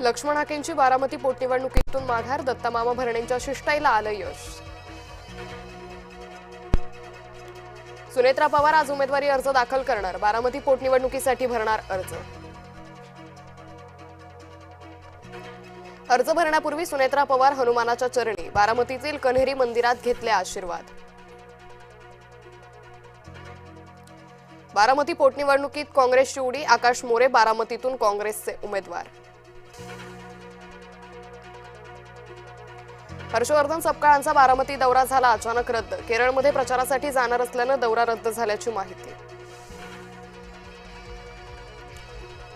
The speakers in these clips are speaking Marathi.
लक्ष्मण हाकेंची बारामती पोटनिवडणुकीतून माघार, दत्तामामा भरणेंच्या शिष्टाईला आलं यश। सुनेत्रा पवार आज उमेदवारी अर्ज दाखल करणार, बारामती पोटनिवडणुकीसाठी भरणार अर्ज। अर्ज भरण्यापूर्वी सुनेत्रा पवार हनुमानाच्या चरणी, बारामतीतील कन्हेरी मंदिरात घेतले आशीर्वाद। बारामती पोटनिवडणुकीत काँग्रेसची उडी, आकाश मोरे बारामतीतून काँग्रेसचे उमेदवार। हर्षवर्धन सपकाळांचा बारामती दौरा झाला अचानक रद्द, केरळमध्ये प्रचारासाठी जाणार असल्यानं दौरा रद्द झाल्याची माहिती।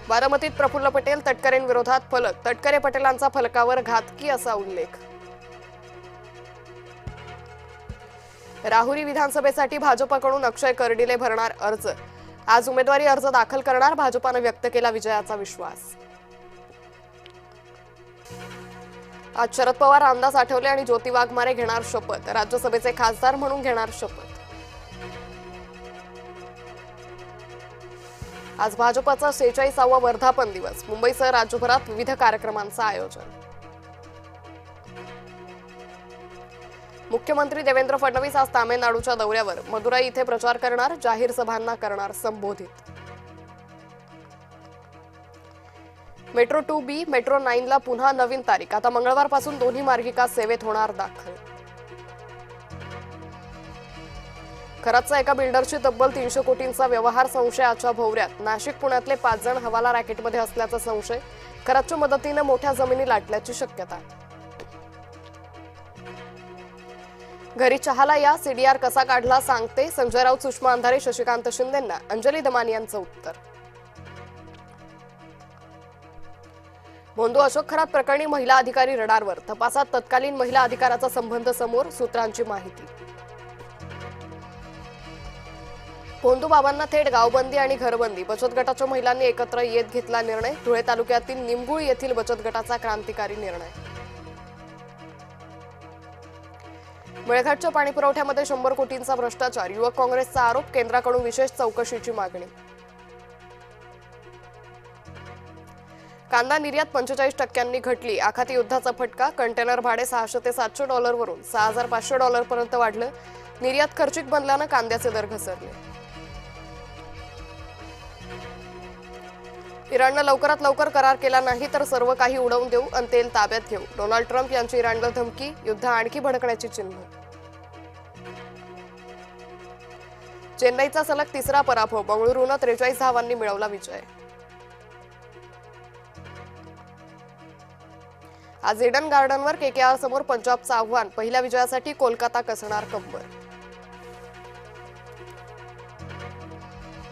बारामतीत प्रफुल्ल पटेल तटकरेंविरोधात फलक, तटकरे पटेलांचा फलकावर घातकी असा उल्लेख। राहुरी विधानसभेसाठी भाजपकडून अक्षय कर्डिले भरणार अर्ज, आज उमेदवारी अर्ज दाखल करणार, भाजपाने व्यक्त केला विजयाचा विश्वास। आज शरद पवार, रामदास आठवले आणि ज्योती वाघमारे घेणार शपथ, राज्यसभेचे खासदार म्हणून घेणार शपथ। आज भाजपचा 46वा वर्धापन दिवस, मुंबईसह राज्यभरात विविध कार्यक्रमांचं आयोजन। मुख्यमंत्री देवेंद्र फडणवीस आज तामिळनाडूच्या दौऱ्यावर, मदुराई इथे प्रचार करणार, जाहीर सभांना करणार संबोधित। मेट्रो 2B, मेट्रो 9 ला पुन्हा नवीन तारीख, आता मंगळवारपासून दोन्ही मार्गिका सेवेत होणार दाखल। खरातचा एका बिल्डरची तब्बल 300 कोटींचा व्यवहार संशयाच्या भोवऱ्यात, नाशिक पुण्यातले 5 जण हवाला रॅकेटमध्ये असल्याचा संशय, खरातच्या मदतीने मोठ्या जमिनी लाटल्याची शक्यता। घरी चहाला या, सीडीआर कसा काढला सांगते, संजय राऊत, सुषमा अंधारे, शशिकांत शिंदेंना अंजली दमानी यांचं उत्तर। भोंदू अशोक खरात प्रकरणी महिला अधिकारी रडारवर, तपासात तत्कालीन महिला अधिकाराचा संबंध समोर, सूत्रांची माहिती। भोंदू बाबांना थेट गावबंदी आणि घरबंदी, बचत गटाच्या महिलांनी एकत्र येत घेतला निर्णय, धुळे तालुक्यातील निमगुळ येथील बचत गटाचा क्रांतिकारी निर्णय। मेळघाटच्या पाणीपुरवठ्यामध्ये 100 कोटींचा भ्रष्टाचार, युवक काँग्रेसचा आरोप, केंद्राकडून विशेष चौकशीची मागणी। कांदा निर्यात 45% घटली, आखाती युद्धाचा फटका, कंटेनर भाडे $600 ते $700 वरून $6500 पर्यंत वाढलं, निर्यात खर्चिक बनल्यानं कांद्याचे दर घसरले। इराणनं लवकरात लवकर करार केला नाही तर सर्व काही उडवून देऊ आणि तेल ताब्यात घेऊ, डोनाल्ड ट्रम्प यांची इराणला धमकी, युद्ध आणखी भडकण्याची चिन्ह। चेन्नईचा सलग तिसरा पराभव, बंगळुरूनं 43 धावांनी मिळवला विजय। आज ईडन गार्डनवर केकेआर समोर पंजाबचं आव्हान, पहिल्या विजयासाठी कोलकाता कसणार कंबर।